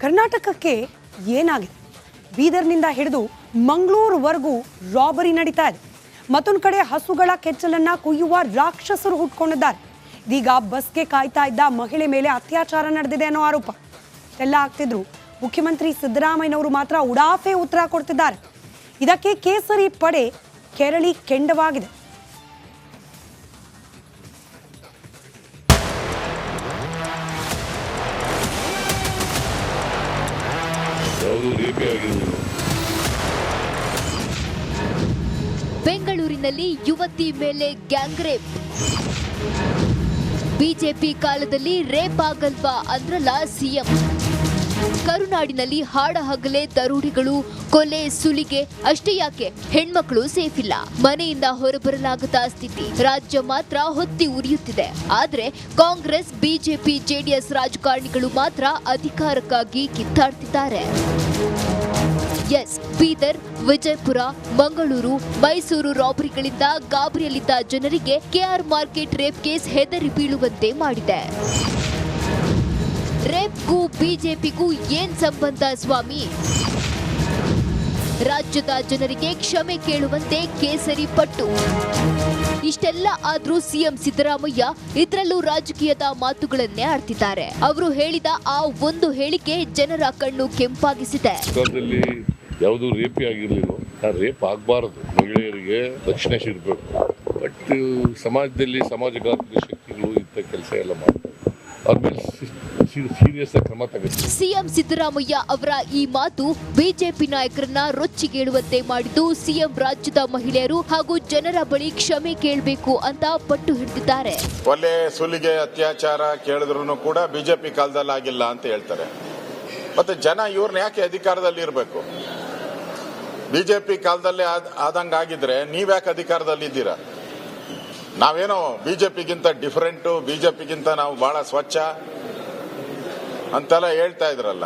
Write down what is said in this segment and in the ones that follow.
ಕರ್ನಾಟಕಕ್ಕೆ ಏನಾಗಿದೆ? ಬೀದರ್ನಿಂದ ಹಿಡಿದು ಮಂಗಳೂರುವರೆಗೂ ರಾಬರಿ ನಡೀತಾ ಇದೆ. ಮತ್ತೊಂದು ಕಡೆ ಹಸುಗಳ ಕೆಚ್ಚಲನ್ನ ಕುಯ್ಯುವ ರಾಕ್ಷಸರು ಹುಟ್ಕೊಂಡಿದ್ದಾರೆ. ಇದೀಗ ಬಸ್ಗೆ ಕಾಯ್ತಾ ಇದ್ದ ಮಹಿಳೆ ಮೇಲೆ ಅತ್ಯಾಚಾರ ನಡೆದಿದೆ ಅನ್ನೋ ಆರೋಪ ಎಲ್ಲ ಆಗ್ತಿದ್ರು. ಮುಖ್ಯಮಂತ್ರಿ ಸಿದ್ದರಾಮಯ್ಯನವರು ಮಾತ್ರ ಉಡಾಫೆ ಉತ್ತರ ಕೊಡ್ತಿದ್ದಾರೆ. ಇದಕ್ಕೆ ಕೇಸರಿ ಪಡೆ ಕೆರಳಿ ಕೆಂಡವಾಗಿದೆ. ಬೆಂಗಳೂರಿನಲ್ಲಿ ಯುವತಿ ಮೇಲೆ ಗ್ಯಾಂಗ್ ರೇಪ್. ಬಿಜೆಪಿ ಕಾಲದಲ್ಲಿ ರೇಪ್ ಆಗಲ್ವಾ ಅಂದ್ರಲ್ಲ ಸಿಎಂ. ಕರುನಾಡಿನಲ್ಲಿ ಹಾಡಹಗಲೇ ದರೋಡೆಗಳು, ಕೊಲೆ, ಸುಲಿಗೆ ಅಷ್ಟೇ ಯಾಕೆ ಹೆಣ್ಮಕ್ಳು ಸೇಫ್ ಇಲ್ಲ. ಮನೆಯಿಂದ ಹೊರಬರಲಾಗದ ಸ್ಥಿತಿ. ರಾಜ್ಯ ಮಾತ್ರ ಹೊತ್ತಿ ಉರಿಯುತ್ತಿದೆ. ಆದ್ರೆ ಕಾಂಗ್ರೆಸ್, ಬಿಜೆಪಿ, ಜೆಡಿಎಸ್ ರಾಜಕಾರಣಿಗಳು ಮಾತ್ರ ಅಧಿಕಾರಕ್ಕಾಗಿ ಕಿತ್ತಾಡ್ತಿದ್ದಾರೆ. ಎಸ್, ಬೀದರ್, ವಿಜಯಪುರ, ಮಂಗಳೂರು, ಮೈಸೂರು ರಾಬರಿಗಳಿಂದ ಗಾಬರಿಯಲ್ಲಿದ್ದ ಜನರಿಗೆ ಕೆಆರ್ ಮಾರ್ಕೆಟ್ ರೇಪ್ ಕೇಸ್ ಹೆದರಿ ಬೀಳುವಂತೆ ಮಾಡಿದೆ. ರೇಪ್ಗೂ ಬಿಜೆಪಿಗೂ ಏನ್ ಸಂಬಂಧ ಸ್ವಾಮಿ? ರಾಜ್ಯದ ಜನರಿಗೆ ಕ್ಷಮೆ ಕೇಳುವಂತೆ ಕೇಸರಿ ಪಟ್ಟು. ಇಷ್ಟೆಲ್ಲ ಆದ್ರೂ ಸಿಎಂ ಸಿದ್ದರಾಮಯ್ಯ ಇದರಲ್ಲೂ ರಾಜಕೀಯದ ಮಾತುಗಳನ್ನೇ ಆಡ್ತಿದ್ದಾರೆ. ಅವರು ಹೇಳಿದ ಆ ಒಂದು ಹೇಳಿಕೆ ಜನರ ಕಣ್ಣು ಕೆಂಪಾಗಿಸಿದೆ. ಯಾವುದು ರೇಪೇ ಆಗಿರಲಿಲ್ಲ, ರೇಪ್ ಆಗಬಾರದು, ಮಹಿಳೆಯರಿಗೆ ರಕ್ಷಣೆ ಸಿಗಬೇಕು. ಬಟ್ ಸಮಾಜದಲ್ಲಿ ಸಮಾಜಘಾತಕ ಶಕ್ತಿಗಳು ಇಂಥ ಕೆಲಸ ಎಲ್ಲ ಮಾಡ್ತಾರೆ. ಆದ್ಮೇಲೆ ಸೀರಿಯಸ್ ಕ್ರಮ ತಗೋತಾರೆ. ಸಿಎಂ ಸಿದ್ದರಾಮಯ್ಯ ಅವರ ಈ ಮಾತು ಬಿಜೆಪಿ ನಾಯಕರನ್ನ ರೊಚ್ಚಿಗೇಳುವಂತೆ ಮಾಡಿದ್ದು ಸಿಎಂ ರಾಜ್ಯದ ಮಹಿಳೆಯರು ಹಾಗೂ ಜನರ ಬಳಿ ಕ್ಷಮೆ ಕೇಳಬೇಕು ಅಂತ ಪಟ್ಟು ಹಿಡಿದಿದ್ದಾರೆ. ಕೊಲೆ, ಸುಲಿಗೆ, ಅತ್ಯಾಚಾರ ಕೇಳಿದ್ರು ಕೂಡ ಬಿಜೆಪಿ ಕಾಲದಲ್ಲಿ ಆಗಿಲ್ಲ ಅಂತ ಹೇಳ್ತಾರೆ. ಮತ್ತೆ ಜನ ಇವ್ರನ್ನ ಯಾಕೆ ಅಧಿಕಾರದಲ್ಲಿ ಇರಬೇಕು? ಬಿಜೆಪಿ ಕಾಲದಲ್ಲಿ ಆದಂಗಾಗಿದ್ರೆ ನೀವ್ಯಾಕೆ ಅಧಿಕಾರದಲ್ಲಿ ಇದ್ದೀರಾ? ನಾವೇನೋ ಬಿಜೆಪಿಗಿಂತ ಡಿಫರೆಂಟು, ಬಿಜೆಪಿಗಿಂತ ನಾವು ಬಹಳ ಸ್ವಚ್ಛ ಅಂತೆಲ್ಲ ಹೇಳ್ತಾ ಇದ್ರಲ್ಲ.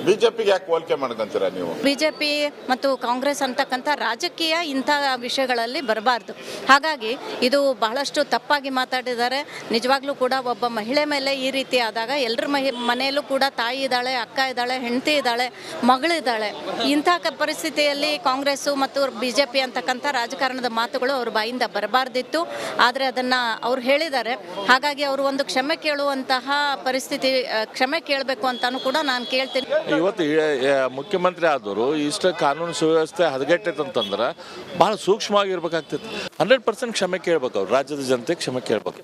ಬಿಜೆಪಿಗೆ ಯಾಕೆ ಹೋಲಿಕೆ ಮಾಡ್ಕೊಂತೀರಾ ನೀವು? ಬಿಜೆಪಿ ಮತ್ತು ಕಾಂಗ್ರೆಸ್ ಅಂತಕ್ಕಂಥ ರಾಜಕೀಯ ಇಂಥ ವಿಷಯಗಳಲ್ಲಿ ಬರಬಾರ್ದು. ಹಾಗಾಗಿ ಇದು ಬಹಳಷ್ಟು ತಪ್ಪಾಗಿ ಮಾತಾಡಿದ್ದಾರೆ. ನಿಜವಾಗ್ಲೂ ಕೂಡ ಒಬ್ಬ ಮಹಿಳೆ ಮೇಲೆ ಈ ರೀತಿ ಆದಾಗ ಎಲ್ಲರ ಮನೆಯಲ್ಲೂ ಕೂಡ ತಾಯಿ ಇದ್ದಾಳೆ, ಅಕ್ಕ ಇದ್ದಾಳೆ, ಹೆಂಡತಿ ಇದ್ದಾಳೆ, ಮಗಳಿದ್ದಾಳೆ. ಇಂಥ ಪರಿಸ್ಥಿತಿಯಲ್ಲಿ ಕಾಂಗ್ರೆಸ್ಸು ಮತ್ತು ಬಿಜೆಪಿ ಅಂತಕ್ಕಂಥ ರಾಜಕಾರಣದ ಮಾತುಗಳು ಅವ್ರ ಬಾಯಿಂದ ಬರಬಾರ್ದಿತ್ತು. ಆದರೆ ಅದನ್ನು ಅವ್ರು ಹೇಳಿದ್ದಾರೆ. ಹಾಗಾಗಿ ಅವರು ಒಂದು ಕ್ಷಮೆ ಕೇಳುವಂತಹ ಪರಿಸ್ಥಿತಿ, ಕ್ಷಮೆ ಕೇಳಬೇಕು ಅಂತಾನು ಕೂಡ ನಾನು ಕೇಳ್ತೀನಿ. ಇವತ್ತು ಮುಖ್ಯಮಂತ್ರಿ ಆದವರು ಇಷ್ಟ ಕಾನೂನು ಸುವ್ಯವಸ್ಥೆ ಹದಗೆಟ್ಟೈತೆ ಅಂತಂದ್ರೆ ಬಹಳ ಸೂಕ್ಷ್ಮವಾಗಿರ್ಬೇಕಾಗ್ತೈತಿ. 100% ಕ್ಷಮೆ ಕೇಳ್ಬೇಕು. ಅವ್ರು ರಾಜ್ಯದ ಜನತೆ ಕ್ಷಮೆ ಕೇಳ್ಬೇಕು.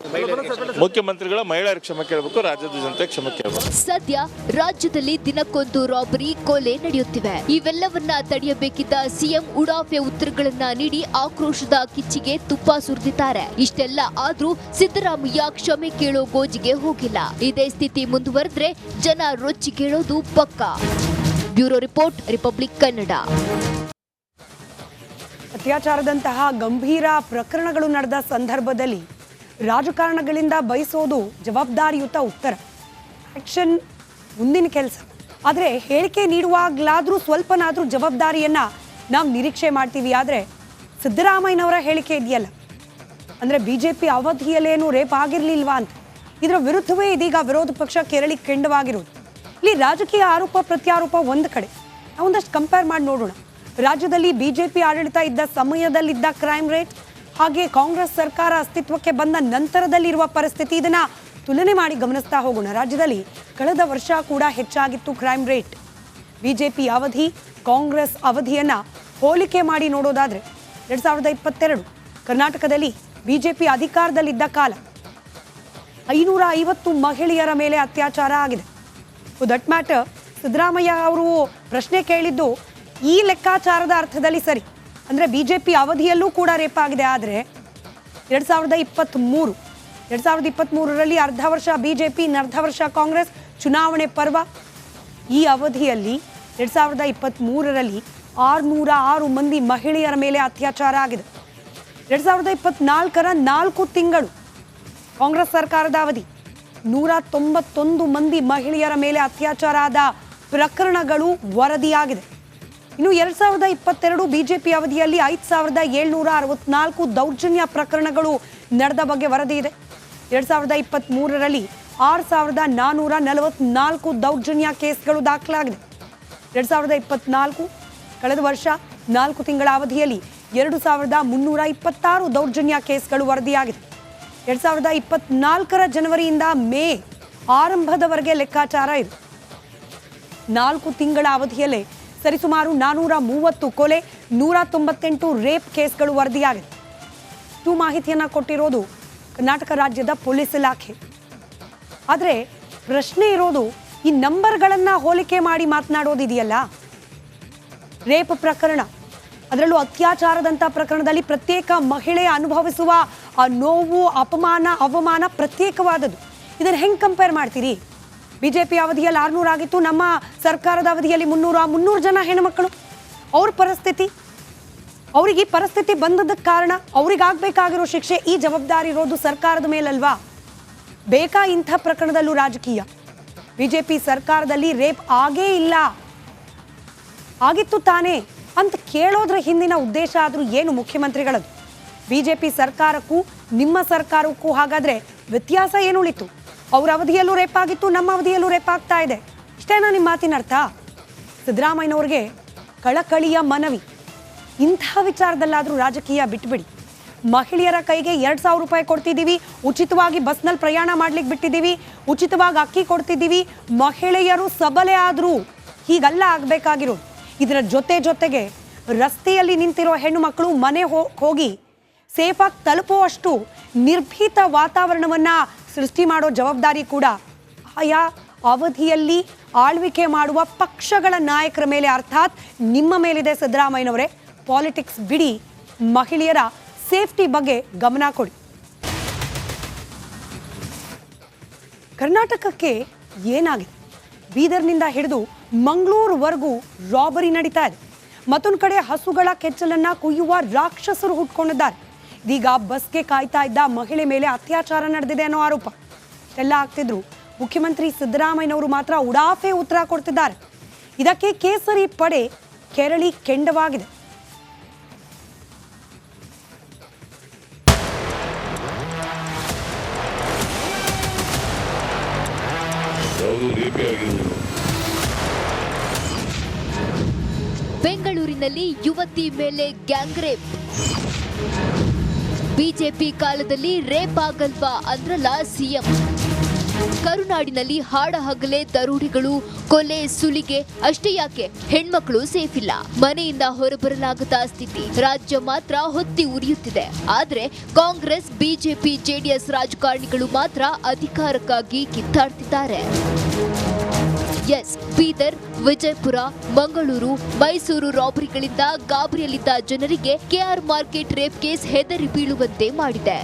ಮುಖ್ಯಮಂತ್ರಿಗಳ ಮಹಿಳೆಯರಿಗೆ ಕ್ಷಮೆ ಕೇಳಬೇಕು, ರಾಜ್ಯದ ಜನತೆ ಕ್ಷಮೆ ಕೇಳಬೇಕು. ಸದ್ಯ ರಾಜ್ಯದಲ್ಲಿ ದಿನಕ್ಕೊಂದು ರಾಬರಿ, ಕೊಲೆ ನಡೆಯುತ್ತಿವೆ. ಇವೆಲ್ಲವನ್ನ ತಡೆಯಬೇಕಿದ್ದ ಸಿಎಂ ಉಡಾಫೆ ಉತ್ತರಗಳನ್ನ ನೀಡಿ ಆಕ್ರೋಶದ ಕಿಚ್ಚಿಗೆ ತುಪ್ಪ ಸುರಿದಿದ್ದಾರೆ. ಇಷ್ಟೆಲ್ಲ ಆದ್ರೂ ಸಿದ್ದರಾಮಯ್ಯ ಕ್ಷಮೆ ಕೇಳೋ ಗೋಜಿಗೆ ಹೋಗಿಲ್ಲ. ಇದೇ ಸ್ಥಿತಿ ಮುಂದುವರೆದ್ರೆ ಜನ ರೊಚ್ಚಿ ಕೇಳೋದು ಪಕ್ಕಾ. Bureau report, Republic Kannada. ಅತ್ಯಾಚಾರದಂತಹ ಗಂಭೀರ ಪ್ರಕರಣಗಳು ನಡೆದ ಸಂದರ್ಭದಲ್ಲಿ ರಾಜಕಾರಣಗಳಿಂದ ಬಯಸೋದು ಜವಾಬ್ದಾರಿಯುತ ಉತ್ತರ, ಆಕ್ಷನ್, ಮುಂದಿನ ಕೆಲಸ. ಆದರೆ ಹೇಳಿಕೆ ನೀಡುವಾಗಲಾದರೂ ಸ್ವಲ್ಪನಾದರೂ ಜವಾಬ್ದಾರಿಯನ್ನ ನಾವು ನಿರೀಕ್ಷೆ ಮಾಡ್ತೀವಿ. ಆದರೆ ಸಿದ್ದರಾಮಯ್ಯನವರ ಹೇಳಿಕೆ ಇದೆಯಲ್ಲ, ಅಂದರೆ ಬಿಜೆಪಿ ಅವಧಿಯಲ್ಲೇನು ರೇಪ್ ಆಗಿರಲಿಲ್ವಾ ಅಂತ, ಇದರ ವಿರುದ್ಧವೇ ಇದೀಗ ವಿರೋಧ ಪಕ್ಷ ಕೆರಳಿ ಕೆಂಡವಾಗಿರೋದು. ಇಲ್ಲಿ ರಾಜಕೀಯ ಆರೋಪ ಪ್ರತ್ಯಾರೋಪ ಒಂದು ಕಡೆ, ನಾವೊಂದಷ್ಟು ಕಂಪೇರ್ ಮಾಡಿ ನೋಡೋಣ. ರಾಜ್ಯದಲ್ಲಿ ಬಿಜೆಪಿ ಆಡಳಿತ ಇದ್ದ ಸಮಯದಲ್ಲಿದ್ದ ಕ್ರೈಮ್ ರೇಟ್ ಹಾಗೆ ಕಾಂಗ್ರೆಸ್ ಸರ್ಕಾರ ಅಸ್ತಿತ್ವಕ್ಕೆ ಬಂದ ನಂತರದಲ್ಲಿರುವ ಪರಿಸ್ಥಿತಿ, ಇದನ್ನ ತುಲನೆ ಮಾಡಿ ಗಮನಿಸ್ತಾ ಹೋಗೋಣ. ರಾಜ್ಯದಲ್ಲಿ ಕಳೆದ ವರ್ಷ ಕೂಡ ಹೆಚ್ಚಾಗಿತ್ತು ಕ್ರೈಮ್ ರೇಟ್. ಬಿಜೆಪಿ ಅವಧಿ, ಕಾಂಗ್ರೆಸ್ ಅವಧಿಯನ್ನ ಹೋಲಿಕೆ ಮಾಡಿ ನೋಡೋದಾದ್ರೆ 2022 ಕರ್ನಾಟಕದಲ್ಲಿ ಬಿಜೆಪಿ ಅಧಿಕಾರದಲ್ಲಿದ್ದ ಕಾಲ 550 ಮಹಿಳೆಯರ ಮೇಲೆ ಅತ್ಯಾಚಾರ ಆಗಿದೆ. ದಟ್ ಮ್ಯಾಟರ್ ಸಿದ್ದರಾಮಯ್ಯ ಅವರು ಪ್ರಶ್ನೆ ಕೇಳಿದ್ದು ಈ ಲೆಕ್ಕಾಚಾರದ ಅರ್ಥದಲ್ಲಿ ಸರಿ, ಅಂದರೆ ಬಿಜೆಪಿ ಅವಧಿಯಲ್ಲೂ ಕೂಡ ರೇಪ್ ಆಗಿದೆ. ಆದರೆ 2023ರಲ್ಲಿ ಅರ್ಧ ವರ್ಷ ಬಿಜೆಪಿ, ಅರ್ಧ ವರ್ಷ ಕಾಂಗ್ರೆಸ್, ಚುನಾವಣೆ ಪರ್ವ. ಈ ಅವಧಿಯಲ್ಲಿ 2023ರಲ್ಲಿ 606 ಮಂದಿ ಮಹಿಳೆಯರ ಮೇಲೆ ಅತ್ಯಾಚಾರ ಆಗಿದೆ. 2024ರ 4 ತಿಂಗಳು ಕಾಂಗ್ರೆಸ್ ಸರ್ಕಾರದ ಅವಧಿ 191 ಮಂದಿ ಮಹಿಳೆಯರ ಮೇಲೆ ಅತ್ಯಾಚಾರ ಆದ ಪ್ರಕರಣಗಳು ವರದಿಯಾಗಿದೆ. ಇನ್ನು 2022 ಬಿಜೆಪಿ ಅವಧಿಯಲ್ಲಿ 5764 ದೌರ್ಜನ್ಯ ಪ್ರಕರಣಗಳು ನಡೆದ ಬಗ್ಗೆ ವರದಿ ಇದೆ. 2023ರಲ್ಲಿ 6,444 ದೌರ್ಜನ್ಯ ಕೇಸ್ಗಳು ದಾಖಲಾಗಿದೆ. 2024 ಕಳೆದ ವರ್ಷ 4 ತಿಂಗಳ ಅವಧಿಯಲ್ಲಿ 2,326 ದೌರ್ಜನ್ಯ ಕೇಸ್ಗಳು ವರದಿಯಾಗಿದೆ. 2024 ಜನವರಿಯಿಂದ ಮೇ ಆರಂಭದವರೆಗೆ ಲೆಕ್ಕಾಚಾರ ಇದೆ. 4 ತಿಂಗಳ ಅವಧಿಯಲ್ಲೇ ಸರಿಸುಮಾರು 430 ಕೊಲೆ, 198 ರೇಪ್ ಕೇಸ್ಗಳು ವರದಿಯಾಗಿದೆ. ಇಷ್ಟು ಮಾಹಿತಿಯನ್ನು ಕೊಟ್ಟಿರೋದು ಕರ್ನಾಟಕ ರಾಜ್ಯದ ಪೊಲೀಸ್ ಇಲಾಖೆ. ಆದರೆ ಪ್ರಶ್ನೆ ಇರೋದು, ಈ ನಂಬರ್ಗಳನ್ನು ಹೋಲಿಕೆ ಮಾಡಿ ಮಾತನಾಡೋದಿದೆಯಲ್ಲ, ರೇಪ್ ಪ್ರಕರಣ, ಅದರಲ್ಲೂ ಅತ್ಯಾಚಾರದಂಥ ಪ್ರಕರಣದಲ್ಲಿ ಪ್ರತ್ಯೇಕ ಮಹಿಳೆ ಅನುಭವಿಸುವ ಆ ನೋವು, ಅಪಮಾನ, ಅವಮಾನ ಪ್ರತ್ಯೇಕವಾದದ್ದು. ಇದನ್ನು ಹೆಂಗೆ ಕಂಪೇರ್ ಮಾಡ್ತೀರಿ? ಬಿಜೆಪಿ ಅವಧಿಯಲ್ಲಿ 600 ಆಗಿತ್ತು, ನಮ್ಮ ಸರ್ಕಾರದ ಅವಧಿಯಲ್ಲಿ 300 ಜನ ಹೆಣ್ಮಕ್ಳು. ಅವ್ರ ಪರಿಸ್ಥಿತಿ, ಅವರಿಗೆ ಈ ಪರಿಸ್ಥಿತಿ ಬಂದದ್ದಕ್ಕೆ ಕಾರಣ, ಅವ್ರಿಗಾಗಬೇಕಾಗಿರೋ ಶಿಕ್ಷೆ, ಈ ಜವಾಬ್ದಾರಿ ಇರೋದು ಸರ್ಕಾರದ ಮೇಲಲ್ವಾ? ಬೇಕಾ ಇಂಥ ಪ್ರಕರಣದಲ್ಲೂ ರಾಜಕೀಯ? ಬಿಜೆಪಿ ಸರ್ಕಾರದಲ್ಲಿ ರೇಪ್ ಆಗೇ ಇಲ್ಲ, ಆಗಿತ್ತು ತಾನೇ ಅಂತ ಕೇಳೋದ್ರ ಹಿಂದಿನ ಉದ್ದೇಶ ಆದರೂ ಏನು ಮುಖ್ಯಮಂತ್ರಿಗಳದು? ಬಿಜೆಪಿ ಸರ್ಕಾರಕ್ಕೂ ನಿಮ್ಮ ಸರ್ಕಾರಕ್ಕೂ ಹಾಗಾದರೆ ವ್ಯತ್ಯಾಸ ಏನು ಉಳಿತು? ಅವ್ರ ಅವಧಿಯಲ್ಲೂ ರೇಪ್ ಆಗಿತ್ತು, ನಮ್ಮ ಅವಧಿಯಲ್ಲೂ ರೇಪ್ ಆಗ್ತಾ ಇದೆ. ಇಷ್ಟೇನಾ ನಿಮ್ಮ ಮಾತಿನ ಅರ್ಥ? ಸಿದ್ದರಾಮಯ್ಯನವ್ರಿಗೆ ಕಳಕಳಿಯ ಮನವಿ, ಇಂಥ ವಿಚಾರದಲ್ಲಾದರೂ ರಾಜಕೀಯ ಬಿಟ್ಬಿಡಿ. ಮಹಿಳೆಯರ ಕೈಗೆ 2,000 ರೂಪಾಯಿ ಕೊಡ್ತಿದ್ದೀವಿ, ಉಚಿತವಾಗಿ ಬಸ್ನಲ್ಲಿ ಪ್ರಯಾಣ ಮಾಡ್ಲಿಕ್ಕೆ ಬಿಟ್ಟಿದ್ದೀವಿ, ಉಚಿತವಾಗಿ ಅಕ್ಕಿ ಕೊಡ್ತಿದ್ದೀವಿ, ಮಹಿಳೆಯರು ಸಬಲೆ ಆದರೂ ಹೀಗಲ್ಲ ಆಗಬೇಕಾಗಿರೋದು. ಇದರ ಜೊತೆಗೆ ರಸ್ತೆಯಲ್ಲಿ ನಿಂತಿರೋ ಹೆಣ್ಣು ಮಕ್ಕಳು ಮನೆ ಹೋಗಿ ಸೇಫಾಗಿ ತಲುಪುವಷ್ಟು ನಿರ್ಭೀತ ವಾತಾವರಣವನ್ನು ಸೃಷ್ಟಿ ಮಾಡೋ ಜವಾಬ್ದಾರಿ ಕೂಡ ಆಯಾ ಅವಧಿಯಲ್ಲಿ ಆಳ್ವಿಕೆ ಮಾಡುವ ಪಕ್ಷಗಳ ನಾಯಕರ ಮೇಲೆ, ಅರ್ಥಾತ್ ನಿಮ್ಮ ಮೇಲಿದೆ ಸಿದ್ದರಾಮಯ್ಯನವರೇ. ಪಾಲಿಟಿಕ್ಸ್ ಬಿಡಿ, ಮಹಿಳೆಯರ ಸೇಫ್ಟಿ ಬಗ್ಗೆ ಗಮನ ಕೊಡಿ. ಕರ್ನಾಟಕಕ್ಕೆ ಏನಾಗಿದೆ? ಬೀದರ್ನಿಂದ ಹಿಡಿದು ಮಂಗಳೂರುವರೆಗೂ ರಾಬರಿ ನಡೀತಾ ಇದೆ. ಮತ್ತೊಂದು ಕಡೆ ಹಸುಗಳ ಕೆಚ್ಚಲನ್ನ ಕುಯ್ಯುವ ರಾಕ್ಷಸರು ಹುಟ್ಕೊಂಡಿದ್ದಾರೆ. ಇದೀಗ ಬಸ್ಗೆ ಕಾಯ್ತಾ ಇದ್ದ ಮಹಿಳೆ ಮೇಲೆ ಅತ್ಯಾಚಾರ ನಡೆದಿದೆ ಅನ್ನೋ ಆರೋಪ. ಇಷ್ಟೆಲ್ಲ ಆಗ್ತಿದ್ರು ಮುಖ್ಯಮಂತ್ರಿ ಸಿದ್ದರಾಮಯ್ಯನವರು ಮಾತ್ರ ಉಡಾಫೆ ಉತ್ತರ ಕೊಡ್ತಿದ್ದಾರೆ. ಇದಕ್ಕೆ ಕೇಸರಿ ಪಡೆ ಕೆರಳಿ ಕೆಂಡವಾಗಿದೆ. ಬೆಂಗಳೂರಿನಲ್ಲಿ ಯುವತಿ ಮೇಲೆ ಗ್ಯಾಂಗ್ ರೇಪ್. ಬಿಜೆಪಿ ಕಾಲದಲ್ಲಿ ರೇಪ್ ಆಗಲ್ವಾ ಅಂದ್ರಲ್ಲ ಸಿಎಂ. ಕರುನಾಡಿನಲ್ಲಿ ಹಾಡಹಗಲೇ ದರೋಡೆಗಳು, ಕೊಲೆ, ಸುಲಿಗೆ, ಅಷ್ಟೇ ಯಾಕೆ ಹೆಣ್ಮಕ್ಳು ಸೇಫ್ ಇಲ್ಲ. ಮನೆಯಿಂದ ಹೊರಬರಲಾಗದ ಸ್ಥಿತಿ. ರಾಜ್ಯ ಮಾತ್ರ ಹೊತ್ತಿ ಉರಿಯುತ್ತಿದೆ. ಆದ್ರೆ ಕಾಂಗ್ರೆಸ್, ಬಿಜೆಪಿ, ಜೆಡಿಎಸ್ ರಾಜಕಾರಣಿಗಳು ಮಾತ್ರ ಅಧಿಕಾರಕ್ಕಾಗಿ ಕಿತ್ತಾಡ್ತಿದ್ದಾರೆ. ಎಸ್, ಬೀದರ್, ವಿಜಯಪುರ, ಮಂಗಳೂರು, ಮೈಸೂರು ರಾಬರಿಗಳಿಂದ ಗಾಬರಿಯಲ್ಲಿದ್ದ ಜನರಿಗೆ ಕೆಆರ್ ಮಾರ್ಕೆಟ್ ರೇಪ್ ಕೇಸ್ ಹೆದರಿ ಬೀಳುವಂತೆ ಮಾಡಿದೆ.